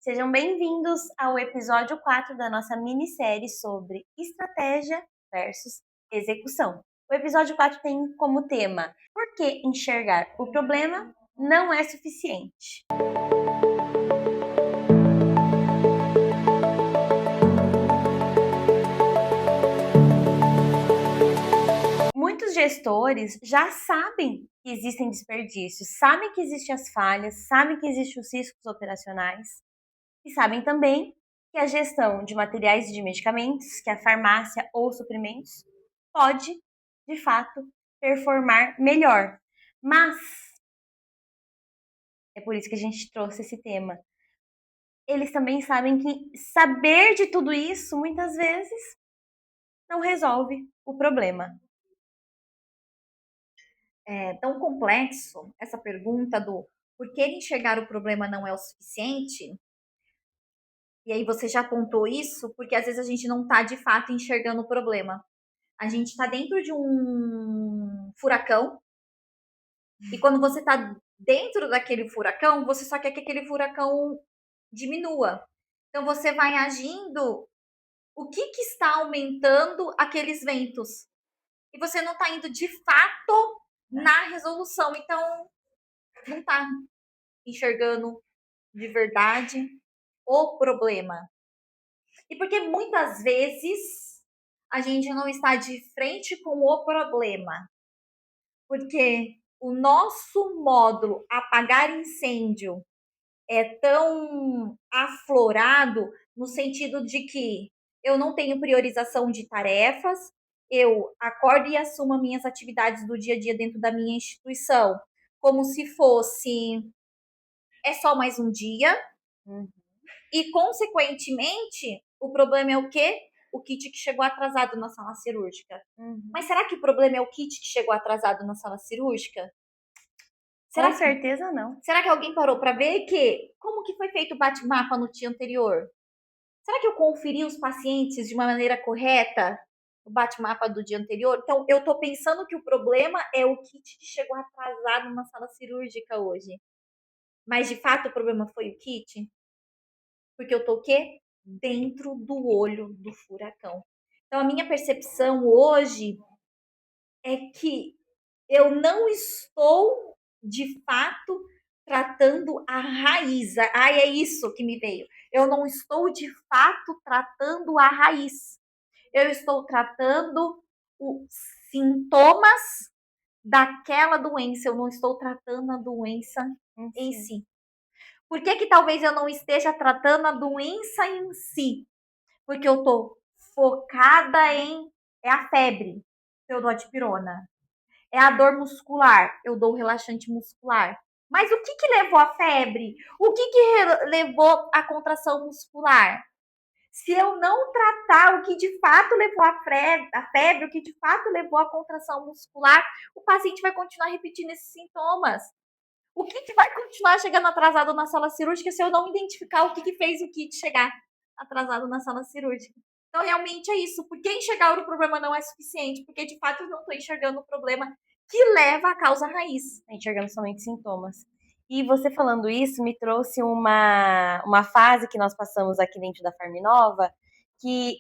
Sejam bem-vindos ao episódio 4 da nossa minissérie sobre estratégia versus execução. O episódio 4 tem como tema: por que enxergar o problema não é suficiente? Muitos gestores já sabem que existem desperdícios, sabem que existem as falhas, sabem que existem os riscos operacionais e sabem também que a gestão de materiais e de medicamentos, que a farmácia ou suprimentos, pode, de fato, performar melhor. Mas é por isso que a gente trouxe esse tema. Eles também sabem que saber de tudo isso, muitas vezes, não resolve o problema. É tão complexo essa pergunta do por que enxergar o problema não é o suficiente. E aí você já apontou isso, porque às vezes a gente não está de fato enxergando o problema. A gente está dentro de um furacão, e quando você está dentro daquele furacão, você só quer que aquele furacão diminua. Então você vai agindo o que está aumentando aqueles ventos. E você não está indo de fato na resolução. Então, não está enxergando de verdade o problema. E porque muitas vezes a gente não está de frente com o problema. Porque o nosso módulo apagar incêndio é tão aflorado no sentido de que eu não tenho priorização de tarefas, eu acordo e assumo minhas atividades do dia a dia dentro da minha instituição, como se fosse é só mais um dia. E, consequentemente, o problema é o quê? O kit que chegou atrasado na sala cirúrgica. Mas será que o problema é o kit que chegou atrasado na sala cirúrgica? Com certeza não. Será que alguém parou para ver como que foi feito o bate-mapa no dia anterior? Será que eu conferi os pacientes de uma maneira correta? O bate-mapa do dia anterior? Então, eu estou pensando que o problema é o kit que chegou atrasado na sala cirúrgica hoje. Mas, de fato, o problema foi o kit? Porque eu tô o quê? Dentro do olho do furacão. Então, a minha percepção hoje é que eu não estou, de fato, tratando a raiz. Ai, é isso que me veio. Eu não estou, de fato, tratando a raiz. Eu estou tratando os sintomas daquela doença. Eu não estou tratando a doença em si. Por que talvez eu não esteja tratando a doença em si? Porque eu tô focada em é a febre, eu dou a dipirona. É a dor muscular, eu dou o relaxante muscular. Mas o que levou a febre? O que levou a contração muscular? Se eu não tratar o que de fato levou a febre, o que de fato levou a contração muscular, o paciente vai continuar repetindo esses sintomas. O kit vai continuar chegando atrasado na sala cirúrgica se eu não identificar o que fez o kit chegar atrasado na sala cirúrgica. Então, realmente é isso. Porque enxergar o problema não é suficiente, porque de fato eu não estou enxergando o problema que leva à causa raiz. Enxergando somente sintomas. E você falando isso me trouxe uma fase que nós passamos aqui dentro da Farminova, que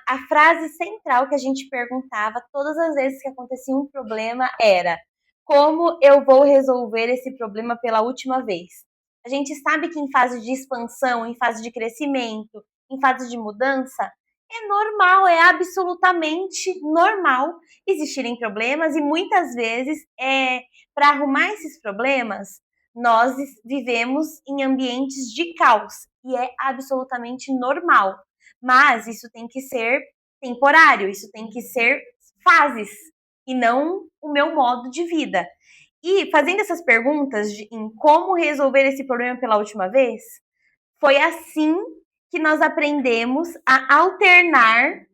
a frase central que a gente perguntava todas as vezes que acontecia um problema era: como eu vou resolver esse problema pela última vez? A gente sabe que em fase de expansão, em fase de crescimento, em fase de mudança, é normal, é absolutamente normal existirem problemas e muitas vezes, para arrumar esses problemas, nós vivemos em ambientes de caos e é absolutamente normal. Mas isso tem que ser temporário, isso tem que ser fases e não o meu modo de vida. E fazendo essas perguntas em como resolver esse problema pela última vez, foi assim que nós aprendemos a alternar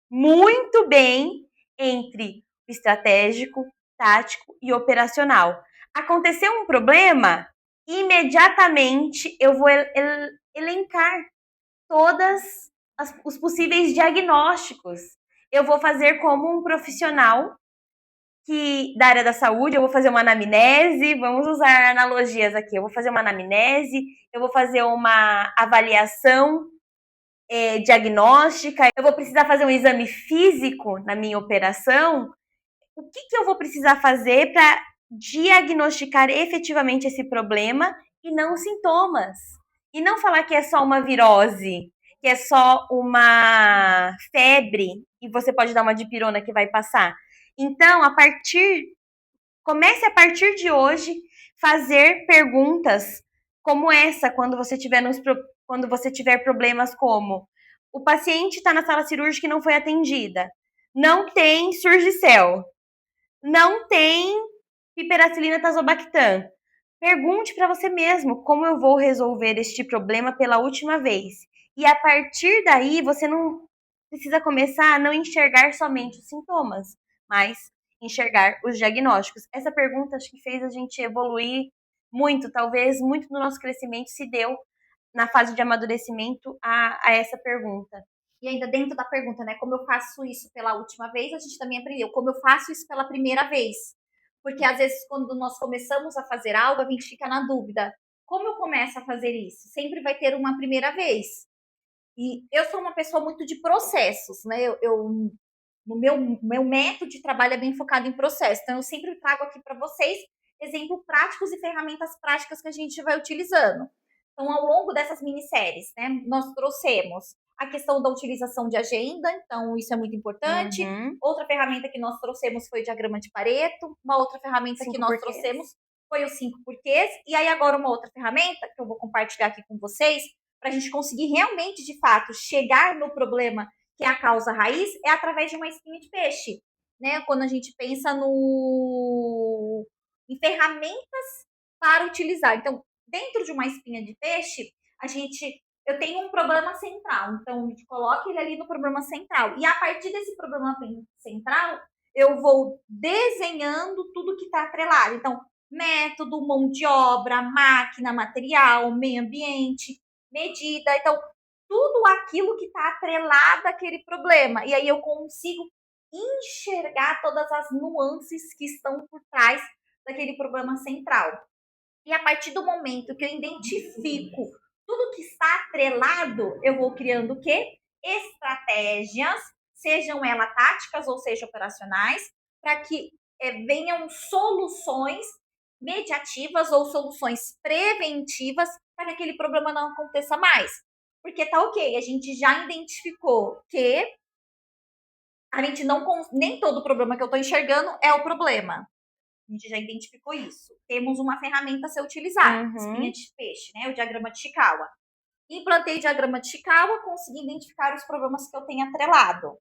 muito bem entre estratégico, tático e operacional. Aconteceu um problema, imediatamente eu vou elencar todos os possíveis diagnósticos. Eu vou fazer como um profissional que da área da saúde, eu vou fazer uma anamnese, vamos usar analogias aqui, eu vou fazer uma anamnese, eu vou fazer uma avaliação diagnóstica, eu vou precisar fazer um exame físico na minha operação, o que eu vou precisar fazer para diagnosticar efetivamente esse problema e não sintomas? E não falar que é só uma virose, que é só uma febre e você pode dar uma dipirona que vai passar. Então, comece a partir de hoje fazer perguntas como essa quando você tiver problemas como o paciente está na sala cirúrgica e não foi atendida, não tem Surgicel, não tem piperacilina tazobactam. Pergunte para você mesmo como eu vou resolver este problema pela última vez. E a partir daí, você não precisa começar a não enxergar somente os sintomas, mas enxergar os diagnósticos. Essa pergunta acho que fez a gente evoluir muito, talvez muito do nosso crescimento se deu na fase de amadurecimento a essa pergunta. E ainda dentro da pergunta, né? Como eu faço isso pela última vez, a gente também aprendeu como eu faço isso pela primeira vez. Porque às vezes, quando nós começamos a fazer algo, a gente fica na dúvida: como eu começo a fazer isso? Sempre vai ter uma primeira vez. E eu sou uma pessoa muito de processos, né? No meu método de trabalho é bem focado em processo. Então, eu sempre trago aqui para vocês exemplos práticos e ferramentas práticas que a gente vai utilizando. Então, ao longo dessas minisséries, né, nós trouxemos a questão da utilização de agenda, então isso é muito importante. Uhum. Outra ferramenta que nós trouxemos foi o diagrama de Pareto. Uma outra ferramenta que nós trouxemos foi os 5 porquês. E aí, agora, uma outra ferramenta que eu vou compartilhar aqui com vocês, para a gente conseguir realmente, de fato, chegar no problema que é a causa raiz, é através de uma espinha de peixe. Né? Quando a gente pensa em ferramentas para utilizar. Então, dentro de uma espinha de peixe, eu tenho um problema central. Então, a gente coloca ele ali no problema central. E a partir desse problema central, eu vou desenhando tudo que está atrelado. Então, método, mão de obra, máquina, material, meio ambiente, medida. Então, tudo aquilo que está atrelado àquele problema. E aí eu consigo enxergar todas as nuances que estão por trás daquele problema central. E a partir do momento que eu identifico tudo que está atrelado, eu vou criando o quê? Estratégias, sejam elas táticas ou sejam operacionais, para que venham soluções mediativas ou soluções preventivas para que aquele problema não aconteça mais. Porque tá ok, a gente já identificou que a gente não. Nem todo problema que eu estou enxergando é o problema. A gente já identificou isso. Temos uma ferramenta a ser utilizada, espinha de peixe, né? O diagrama de Chikawa. Implantei o diagrama de Chikawa, consegui identificar os problemas que eu tenho atrelado.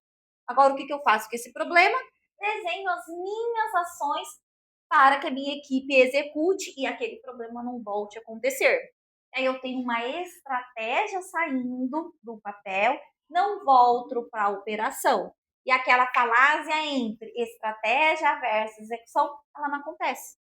Agora, o que eu faço com esse problema? Desenho as minhas ações para que a minha equipe execute e aquele problema não volte a acontecer. Aí eu tenho uma estratégia saindo do papel, não volto para a operação. E aquela falácia entre estratégia versus execução, ela não acontece.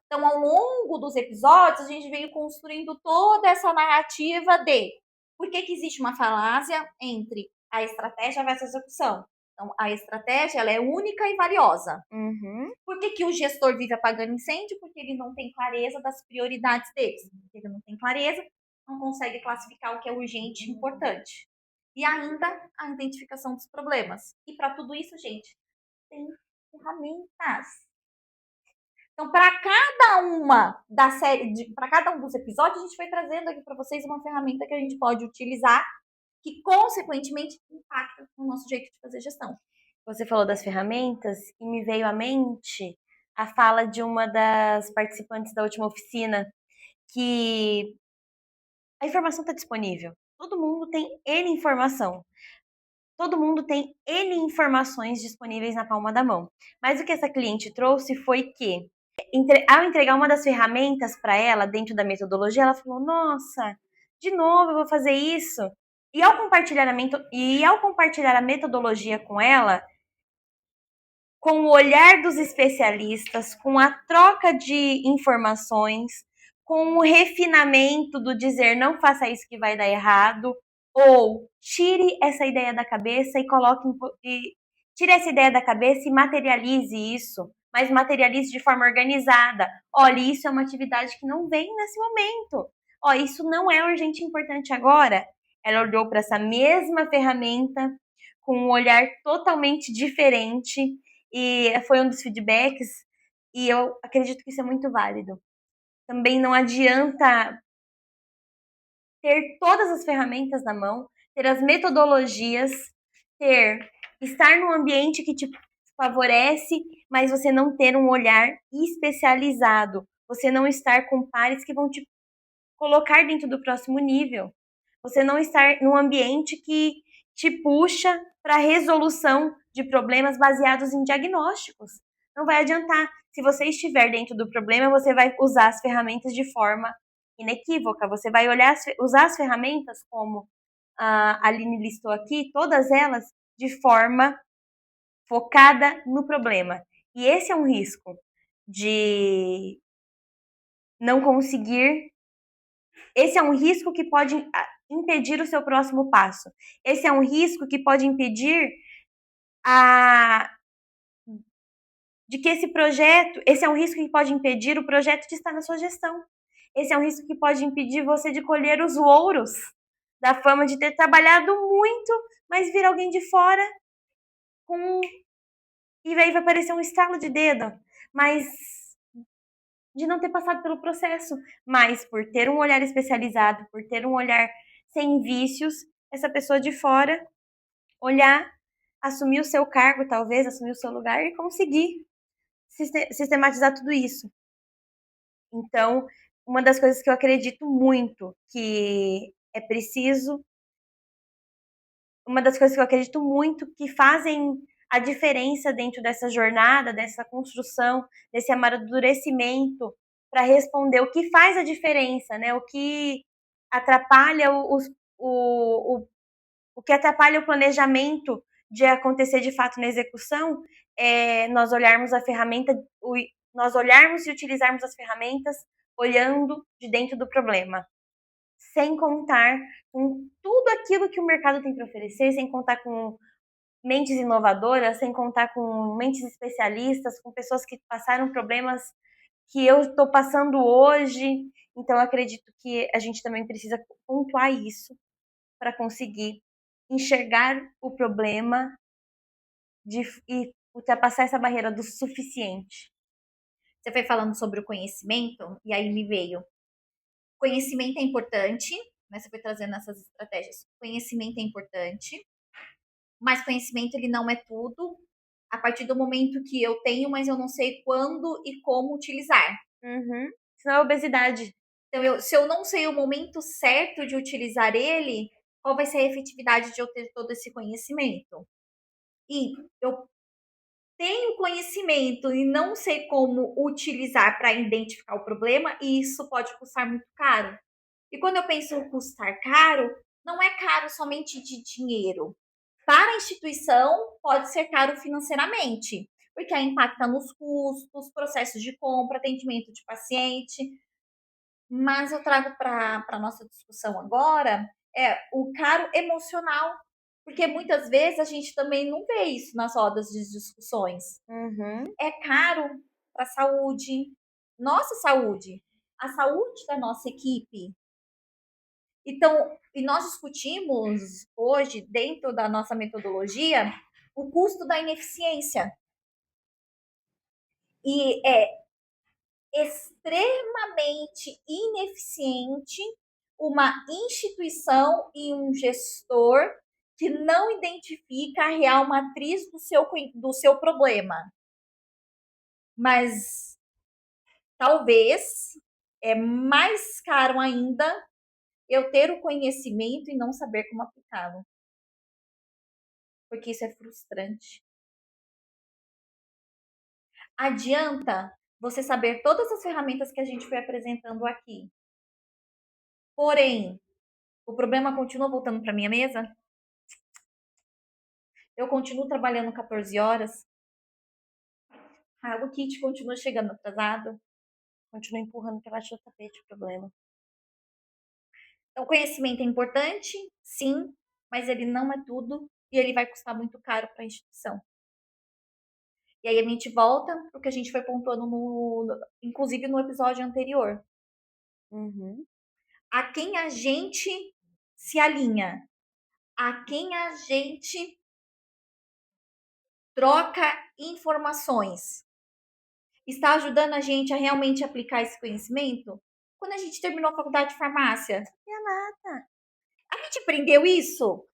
Então, ao longo dos episódios, a gente veio construindo toda essa narrativa de por que existe uma falácia entre a estratégia versus a execução. Então, a estratégia ela é única e valiosa. Por que o gestor vive apagando incêndio? Porque ele não tem clareza das prioridades deles. Porque ele não tem clareza, não consegue classificar o que é urgente e importante. E ainda a identificação dos problemas. E para tudo isso, gente, tem ferramentas. Então, para cada uma da série, para cada um dos episódios, a gente vai trazendo aqui para vocês uma ferramenta que a gente pode utilizar que, consequentemente, impacta no nosso jeito de fazer gestão. Você falou das ferramentas e me veio à mente a fala de uma das participantes da última oficina, que a informação está disponível. Todo mundo tem N informação. Todo mundo tem N informações disponíveis na palma da mão. Mas o que essa cliente trouxe foi que, ao entregar uma das ferramentas para ela dentro da metodologia, ela falou: nossa, de novo eu vou fazer isso. E ao compartilhar a metodologia com ela, com o olhar dos especialistas, com a troca de informações, com o refinamento do dizer não faça isso que vai dar errado, ou tire essa ideia da cabeça e coloque Tire essa ideia da cabeça e materialize isso, mas materialize de forma organizada. Olha, isso é uma atividade que não vem nesse momento. Ó, isso não é urgente e importante agora. Ela olhou para essa mesma ferramenta com um olhar totalmente diferente e foi um dos feedbacks e eu acredito que isso é muito válido. Também não adianta ter todas as ferramentas na mão, ter as metodologias, estar num ambiente que te favorece, mas você não ter um olhar especializado, você não estar com pares que vão te colocar dentro do próximo nível, você não estar num ambiente que te puxa para a resolução de problemas baseados em diagnósticos. Não vai adiantar. Se você estiver dentro do problema, você vai usar as ferramentas de forma inequívoca. Você vai usar as ferramentas como a Aline listou aqui, todas elas de forma focada no problema. E esse é um risco de não conseguir. Esse é um risco que pode impedir o seu próximo passo. Esse é um risco que pode impedir a de que esse é um risco que pode impedir o projeto de estar na sua gestão. Esse é um risco que pode impedir você de colher os louros da fama de ter trabalhado muito, mas vir alguém de fora com e aí vai aparecer um estalo de dedo, mas de não ter passado pelo processo, mas por ter um olhar especializado, por ter um olhar sem vícios, essa pessoa de fora olhar, assumir o seu cargo, talvez, assumir o seu lugar e conseguir sistematizar tudo isso. Então, uma das coisas que eu acredito muito que é preciso, uma das coisas que eu acredito muito que fazem a diferença dentro dessa jornada, dessa construção, desse amadurecimento, para responder o que faz a diferença, né? O que atrapalha o que atrapalha o planejamento de acontecer de fato na execução é nós olharmos a ferramenta, nós olharmos e utilizarmos as ferramentas olhando de dentro do problema, sem contar com tudo aquilo que o mercado tem para oferecer, sem contar com mentes inovadoras, sem contar com mentes especialistas, com pessoas que passaram problemas que eu estou passando hoje. Então, eu acredito que a gente também precisa pontuar isso para conseguir enxergar o problema e ultrapassar essa barreira do suficiente. Você foi falando sobre o conhecimento, e aí me veio. Conhecimento é importante, né? Você foi trazendo essas estratégias. Conhecimento é importante, mas conhecimento ele não é tudo. A partir do momento que eu tenho, mas eu não sei quando e como utilizar. Uhum. Senão é obesidade. Então, se eu não sei o momento certo de utilizar ele, qual vai ser a efetividade de eu ter todo esse conhecimento? E eu tenho conhecimento e não sei como utilizar para identificar o problema, e isso pode custar muito caro. E quando eu penso em custar caro, não é caro somente de dinheiro. Para a instituição, pode ser caro financeiramente, porque aí impacta nos custos, processos de compra, atendimento de paciente. Mas eu trago para a nossa discussão agora o caro emocional, porque muitas vezes a gente também não vê isso nas rodas de discussões. Uhum. É caro para a saúde, nossa saúde, a saúde da nossa equipe. Então, e nós discutimos hoje, dentro da nossa metodologia, o custo da ineficiência. E é extremamente ineficiente uma instituição e um gestor que não identifica a real matriz do seu problema. Mas talvez é mais caro ainda eu ter o conhecimento e não saber como aplicá-lo. Porque isso é frustrante. Adianta você saber todas as ferramentas que a gente foi apresentando aqui. Porém, o problema continua voltando para minha mesa? Eu continuo trabalhando 14 horas? O kit continua chegando atrasado? Continua empurrando para baixo do tapete o problema. Então, conhecimento é importante, sim, mas ele não é tudo e ele vai custar muito caro para a instituição. E aí a mente volta pro que a gente foi pontuando inclusive no episódio anterior. Uhum. A quem a gente se alinha, a quem a gente troca informações, está ajudando a gente a realmente aplicar esse conhecimento? Quando a gente terminou a faculdade de farmácia, Não é nada. a gente aprendeu isso?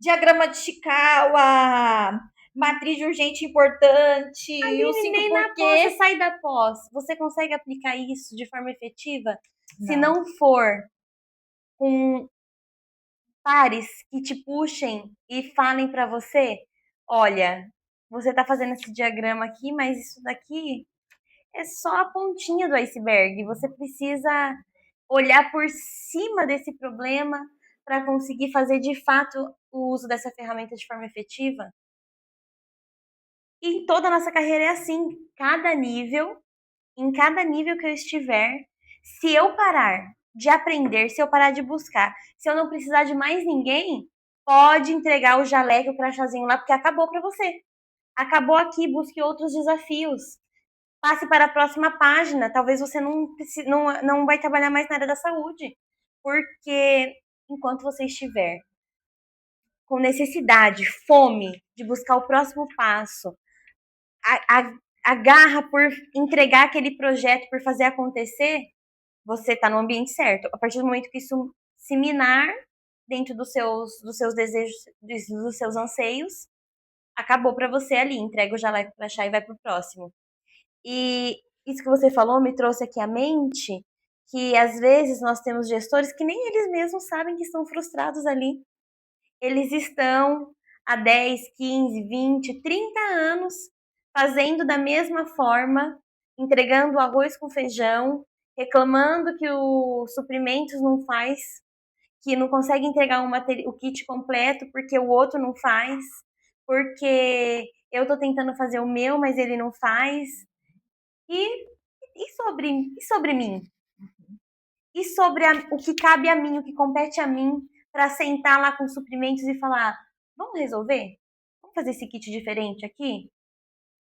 Diagrama de Chikawa, matriz de urgente e importante, e os Aline, 5 nem na pós, você porquê. sai da pós, você consegue aplicar isso de forma efetiva? Se Não. não for com pares que te puxem e falem para você, olha, você tá fazendo esse diagrama aqui, mas isso daqui é só a pontinha do iceberg. Você precisa olhar por cima desse problema para conseguir fazer de fato o uso dessa ferramenta de forma efetiva. E em toda a nossa carreira é assim. Em cada nível que eu estiver, se eu parar de aprender, se eu parar de buscar, se eu não precisar de mais ninguém, pode entregar o jaleco, o crachazinho lá, porque acabou para você. Acabou aqui, busque outros desafios. Passe para a próxima página. Talvez você não vai trabalhar mais na área da saúde. Porque enquanto você estiver com necessidade, fome de buscar o próximo passo, a garra por entregar aquele projeto, por fazer acontecer, você está no ambiente certo. A partir do momento que isso se minar dentro dos seus desejos, dos seus anseios, acabou para você ali. Entrega o jaleco para chá e vai para o próximo. E isso que você falou me trouxe aqui à mente que às vezes nós temos gestores que nem eles mesmos sabem que estão frustrados ali. Eles estão há 10, 15, 20, 30 anos fazendo da mesma forma, entregando arroz com feijão, reclamando que o suprimentos não faz, que não consegue entregar o kit completo porque o outro não faz, porque eu estou tentando fazer o meu, mas ele não faz. E, e sobre mim? E sobre o que cabe a mim, o que compete a mim, para sentar lá com suprimentos e falar: vamos resolver? Vamos fazer esse kit diferente aqui?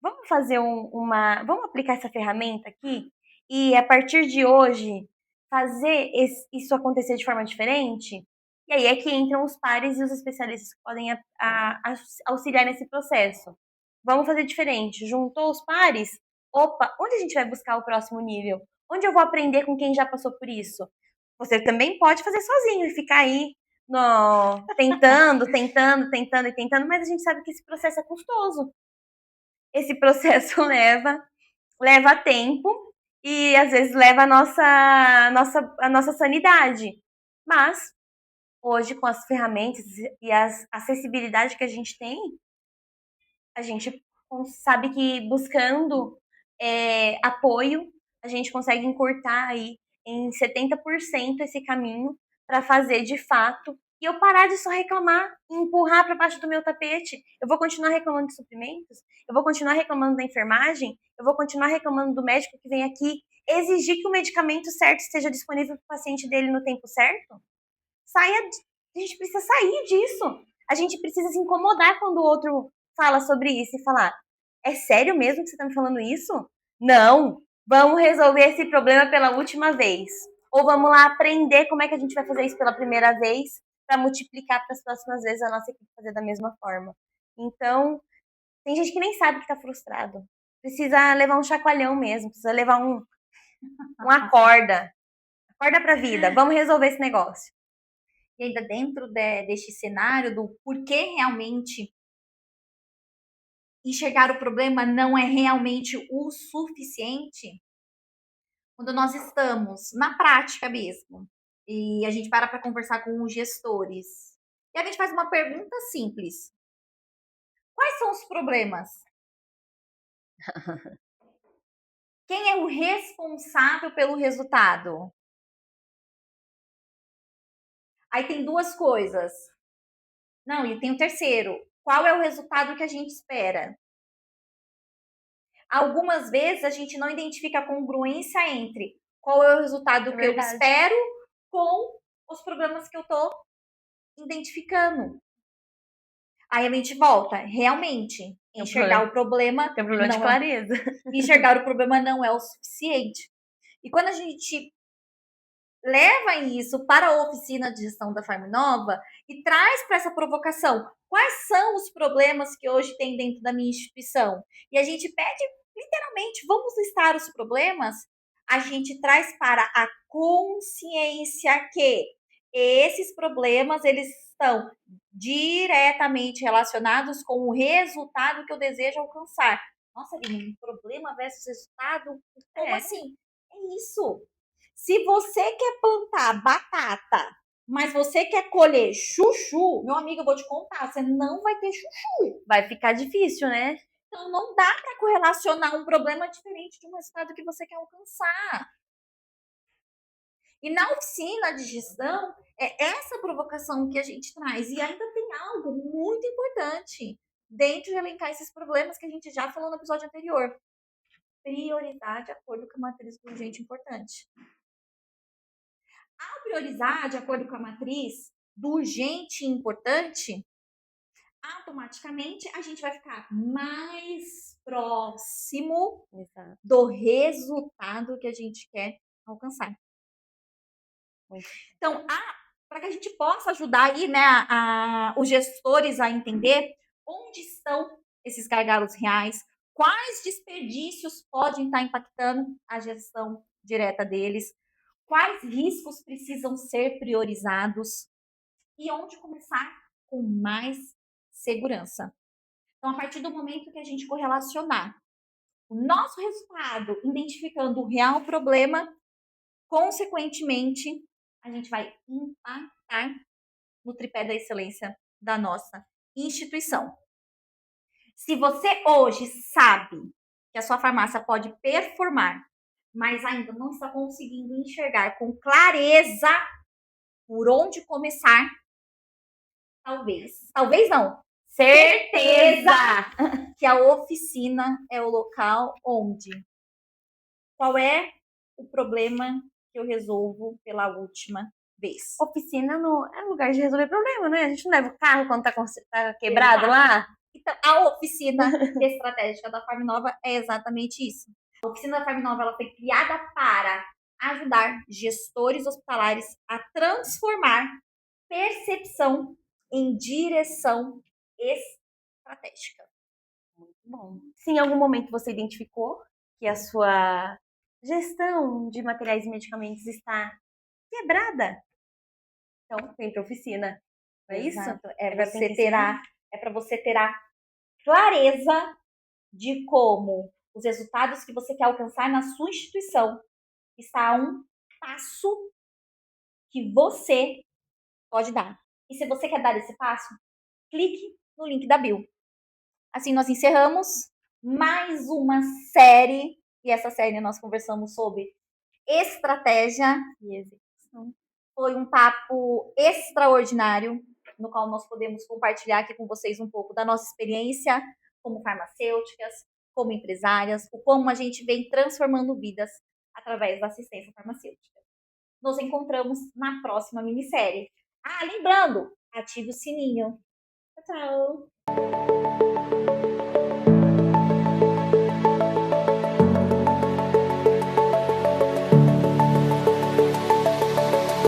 Vamos fazer Vamos aplicar essa ferramenta aqui? E a partir de hoje, fazer isso acontecer de forma diferente? E aí é que entram os pares e os especialistas que podem auxiliar nesse processo. Vamos fazer diferente. Juntou os pares? Opa, onde a gente vai buscar o próximo nível? Onde eu vou aprender com quem já passou por isso? Você também pode fazer sozinho e ficar aí tentando, tentando, tentando e tentando, mas a gente sabe que esse processo é custoso. Esse processo leva tempo e às vezes leva a nossa sanidade. Mas hoje, com as ferramentas e as acessibilidade que a gente sabe que buscando apoio, a gente consegue encurtar aí em 70% esse caminho para fazer de fato e eu parar de só reclamar e empurrar para baixo do meu tapete. Eu vou continuar reclamando de suprimentos, eu vou continuar reclamando da enfermagem, eu vou continuar reclamando do médico que vem aqui exigir que o medicamento certo esteja disponível para o paciente dele no tempo certo. A gente precisa sair disso. A gente precisa se incomodar quando o outro fala sobre isso e falar: é sério mesmo que você está me falando isso? Não, vamos resolver esse problema pela última vez. Ou vamos lá aprender como é que a gente vai fazer isso pela primeira vez para multiplicar para as próximas vezes a nossa equipe fazer da mesma forma. Então, tem gente que nem sabe que está frustrado. Precisa levar um chacoalhão mesmo, precisa levar uma corda. Acorda para a vida, vamos resolver esse negócio. E ainda dentro deste cenário do porquê realmente enxergar o problema não é realmente o suficiente, quando nós estamos na prática mesmo, e a gente para conversar com os gestores, e a gente faz uma pergunta simples: quais são os problemas? Quem é o responsável pelo resultado? Aí tem duas coisas. Não, e tem o terceiro. Qual é o resultado que a gente espera? Algumas vezes a gente não identifica a congruência entre qual é o resultado que eu espero com os problemas que eu estou identificando. Aí a gente volta, realmente, Enxergar o problema Tem um problema de não é, clareza. enxergar o problema não é o suficiente. E quando a gente leva isso para a oficina de gestão da Farm Nova e traz para essa provocação quais são os problemas que hoje tem dentro da minha instituição. E a gente pede, literalmente, vamos listar os problemas, a gente traz para a consciência que esses problemas, eles estão diretamente relacionados com o resultado que eu desejo alcançar. Nossa, Aline, problema versus resultado? Como assim? É isso. Se você quer plantar batata, mas você quer colher chuchu, meu amigo, eu vou te contar, você não vai ter chuchu. Vai ficar difícil, né? Então não dá para correlacionar um problema diferente de um resultado que você quer alcançar. E na oficina de gestão, é essa provocação que a gente traz. E ainda tem algo muito importante dentro de elencar esses problemas que a gente já falou no episódio anterior. Priorizar de acordo com a matriz do urgente importante. Ao priorizar de acordo com a matriz do urgente e importante, automaticamente a gente vai ficar mais próximo do resultado que a gente quer alcançar. Então, para que a gente possa ajudar aí, né, os gestores a entender onde estão esses gargalos reais, quais desperdícios podem estar impactando a gestão direta deles, quais riscos precisam ser priorizados e onde começar com mais segurança. Então, a partir do momento que a gente correlacionar o nosso resultado, identificando o real problema, consequentemente, a gente vai impactar no tripé da excelência da nossa instituição. Se você hoje sabe que a sua farmácia pode performar, mas ainda não está conseguindo enxergar com clareza por onde começar, talvez não, certeza que a oficina é o local onde. Qual é o problema que eu resolvo pela última vez? Oficina não é lugar de resolver problema, né? A gente não leva o carro quando tá quebrado lá. Então, a oficina estratégica da Farm Nova é exatamente isso. A oficina da Farm Nova ela foi criada para ajudar gestores hospitalares a transformar percepção em direção estratégica. Muito bom. Se em algum momento você identificou que a sua gestão de materiais e medicamentos está quebrada, então vem para a oficina. Não é isso? É para você ter a clareza de como os resultados que você quer alcançar na sua instituição está a um passo que você pode dar. E se você quer dar esse passo, clique no link da bio. Assim nós encerramos mais uma série, e essa série nós conversamos sobre estratégia e execução. Foi um papo extraordinário, no qual nós podemos compartilhar aqui com vocês um pouco da nossa experiência como farmacêuticas, como empresárias, o como a gente vem transformando vidas através da assistência farmacêutica. Nos encontramos na próxima minissérie. Lembrando, ative o sininho. Tchau, tchau!